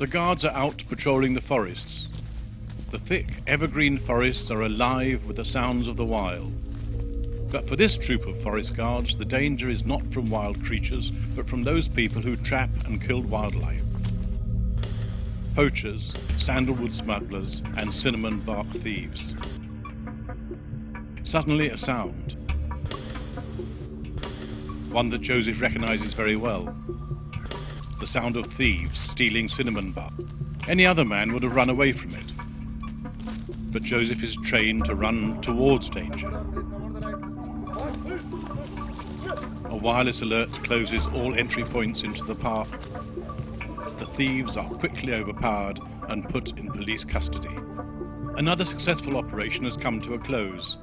The guards are out patrolling the forests. The thick, evergreen forests are alive with the sounds of the wild. But for this troop of forest guards, the danger is not from wild creatures, but from those people who trap and kill wildlife. Poachers, sandalwood smugglers, and cinnamon bark thieves. Suddenly a sound. One that Joseph recognizes very well. The sound of thieves stealing cinnamon bark. Any other man would have run away from it. But Joseph is trained to run towards danger. A wireless alert closes all entry points into the park. The thieves are quickly overpowered and put in police custody. Another successful operation has come to a close.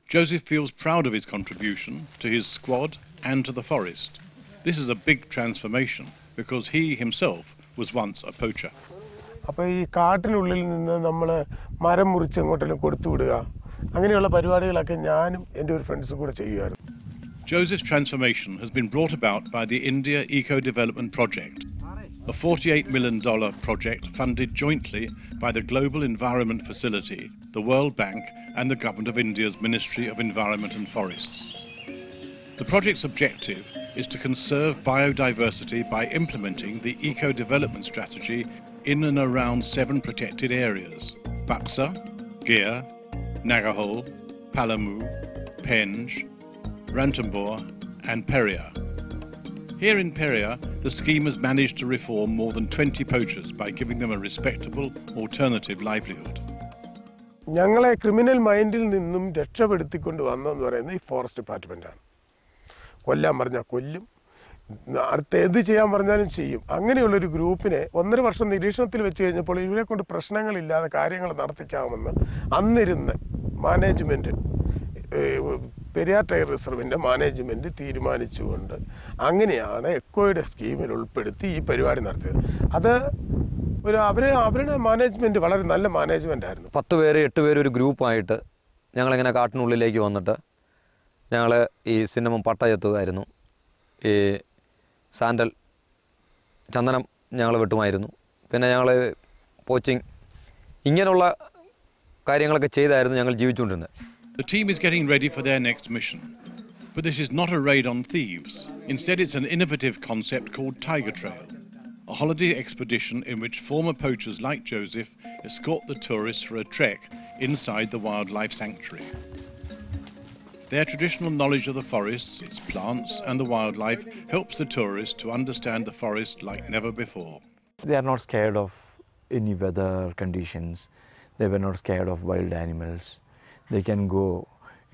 Joseph feels proud of his contribution to his squad and to the forest. This is a big transformation because he himself was once a poacher. അപ്പോൾ ഈ കാട്ടിനുള്ളിൽ നിന്ന് നമ്മൾ മരം മുറിച്ച് അങ്ങോട്ടെല്ലാം കൊടുത്തു വിടുക അങ്ങനെയുള്ള പരിപാടികളൊക്കെ ഞാനും എൻ്റെ ഒരു ഫ്രണ്ട്സും കൂടെ ചെയ്യുമായിരുന്നു. Joseph's transformation has been brought about by the India Eco Development Project, a $48 million project funded jointly by the Global Environment Facility, the World Bank and the Government of India's Ministry of Environment and Forests. The project's objective is to conserve biodiversity by implementing the Eco Development Strategy in and around 7 protected areas: Buxa, Gir, Nagahole, Palamu, Penge, Ranthambore and Periyar. Here in Periyar, the scheme has managed to reform more than 20 poachers by giving them a respectable alternative livelihood. ഞങ്ങളെ criminal മൈൻഡിൽ നിന്നും രക്ഷപ്പെടുത്തിക്കൊണ്ട് വന്നതെന്ന് പറയുന്നത് ഈ forest ഡിപ്പാർട്ട്മെൻറ്റാണ്. കൊല്ലാൻ പറഞ്ഞാൽ കൊല്ലും, അടുത്ത എന്ത് ചെയ്യാൻ പറഞ്ഞാലും ചെയ്യും. അങ്ങനെയുള്ളൊരു ഗ്രൂപ്പിനെ 1.5 വർഷം നിരീക്ഷണത്തിൽ വെച്ച് കഴിഞ്ഞപ്പോൾ ഇവരെ കൊണ്ട് പ്രശ്നങ്ങളില്ലാതെ കാര്യങ്ങൾ നടത്തിക്കാമെന്ന് അന്നിരുന്ന് മാനേജ്മെൻറ്റ്, പെരിയാർ ടൈഗർ റിസർവിൻ്റെ മാനേജ്മെൻറ്റ് തീരുമാനിച്ചുകൊണ്ട് അങ്ങനെയാണ് എക്കോയുടെ സ്കീമിൽ ഉൾപ്പെടുത്തി ഈ പരിപാടി നടത്തിയത്. അത് അവരുടെ മാനേജ്മെൻറ്റ് വളരെ നല്ല മാനേജ്മെൻ്റ് ആയിരുന്നു. 10 പേര് 8 പേര് ഒരു ഗ്രൂപ്പായിട്ട് ഞങ്ങളിങ്ങനെ കാട്ടിനുള്ളിലേക്ക് വന്നിട്ട് ഞങ്ങൾ ഈ സിന്നമം പട്ട ചെത്തുകയായിരുന്നു. ഈ സാൻഡൽ ചന്ദനം ഞങ്ങൾ വെട്ടുമായിരുന്നു. പിന്നെ ഞങ്ങൾ പോച്ചിങ് ഇങ്ങനെയുള്ള കാര്യങ്ങളൊക്കെ ചെയ്തായിരുന്നു ഞങ്ങൾ ജീവിച്ചുകൊണ്ടിരുന്നത്. The team is getting ready for their next mission. But this is not a raid on thieves. Instead, it's an innovative concept called Tiger Trail, a holiday expedition in which former poachers like Joseph escort the tourists for a trek inside the wildlife sanctuary. Their traditional knowledge of the forests, its plants and the wildlife helps the tourists to understand the forest like never before. They are not scared of any weather conditions. They were not scared of wild animals. They can go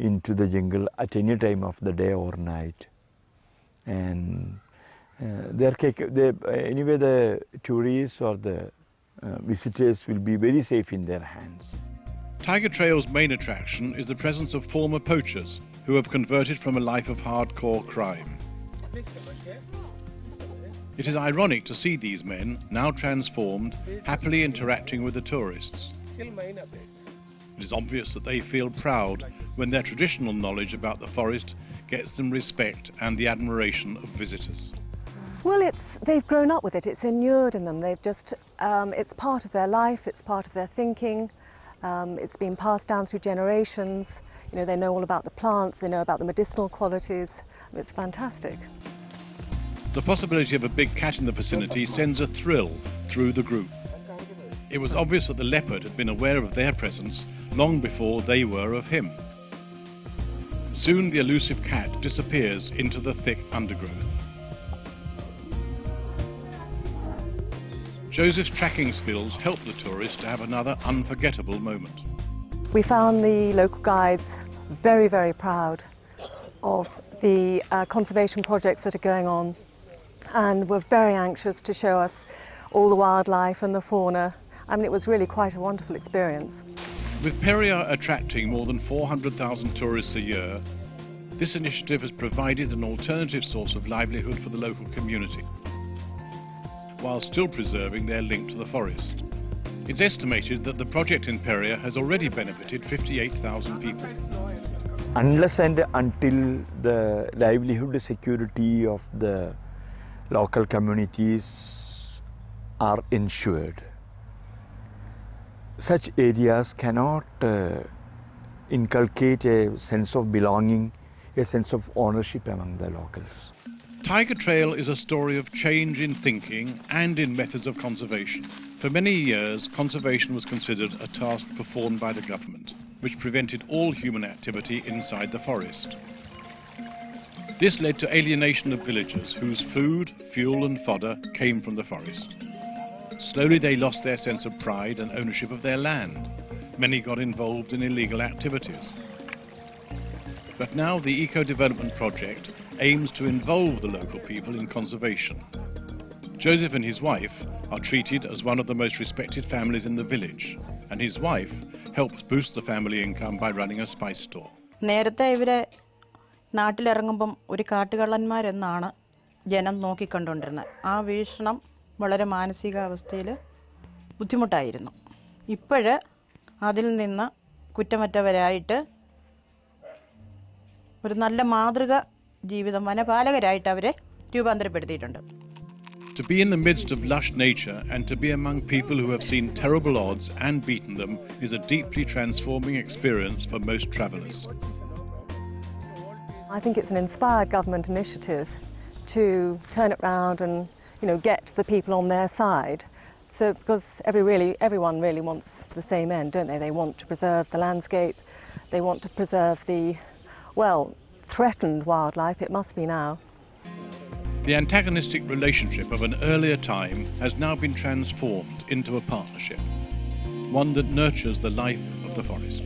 into the jungle at any time of the day or night. And anyway, the tourists or the visitors will be very safe in their hands. Tiger Trail's main attraction is the presence of former poachers who have converted from a life of hardcore crime. It is ironic to see these men, now transformed, happily interacting with the tourists. It is obvious that they feel proud when their traditional knowledge about the forest gets them respect and the admiration of visitors. Well, they've grown up with it. It's inured in them. It's part of their life. It's part of their thinking. It's been passed down through generations. You know, they know all about the plants. They know about the medicinal qualities. It's fantastic. The possibility of a big cat in the vicinity sends a thrill through the group. It was obvious that the leopard had been aware of their presence long before they were of him. Soon the elusive cat disappears into the thick undergrowth. Joseph's tracking skills help the tourists to have another unforgettable moment. We found the local guides very, very proud of the conservation projects that are going on, and were very anxious to show us all the wildlife and the fauna. I mean, it was really quite a wonderful experience. With Periyar attracting more than 400,000 tourists a year, this initiative has provided an alternative source of livelihood for the local community, while still preserving their link to the forest. It's estimated that the project in Periyar has already benefited 58,000 people. Unless and until the livelihood security of the local communities are ensured. Such areas cannot inculcate a sense of belonging, a sense of ownership among the locals. Tiger Trail is a story of change in thinking and in methods of conservation. For many years, conservation was considered a task performed by the government, which prevented all human activity inside the forest. This led to alienation of villagers whose food, fuel and fodder came from the forest. Slowly they lost their sense of pride and ownership of their land. Many got involved in illegal activities. But now the Eco-Development Project aims to involve the local people in conservation. Joseph and his wife are treated as one of the most respected families in the village, and his wife helps boost the family income by running a spice store. നേരത്തെ ഇവരെ നാട്ടിലിറങ്ങുമ്പം ഒരു കാട്ടുകള്ളന്മാരെന്നാണ് ജനം നോക്കിക്കണ്ടുകൊണ്ടിരുന്നത്. ആ വീക്ഷണം വളരെ മാനസികാവസ്ഥയിൽ ബുദ്ധിമുട്ടായിരുന്നു. ഇപ്പോഴ് അതിൽ നിന്ന് കുറ്റമറ്റവരായിട്ട് ഒരു നല്ല മാതൃക ജീവിതം വനപാലകരായിട്ട് അവരെ രൂപാന്തരപ്പെടുത്തിയിട്ടുണ്ട്. To be in the midst of lush nature and to be among people who have seen terrible odds and beaten them is a deeply transforming experience for most travellers. I think it's an inspired government initiative to turn it round and, get the people on their side. So, because everyone really wants the same end, don't they? They want to preserve the landscape, they want to preserve the, threatened wildlife. It must be now. The antagonistic relationship of an earlier time has now been transformed into a partnership, one that nurtures the life of the forest.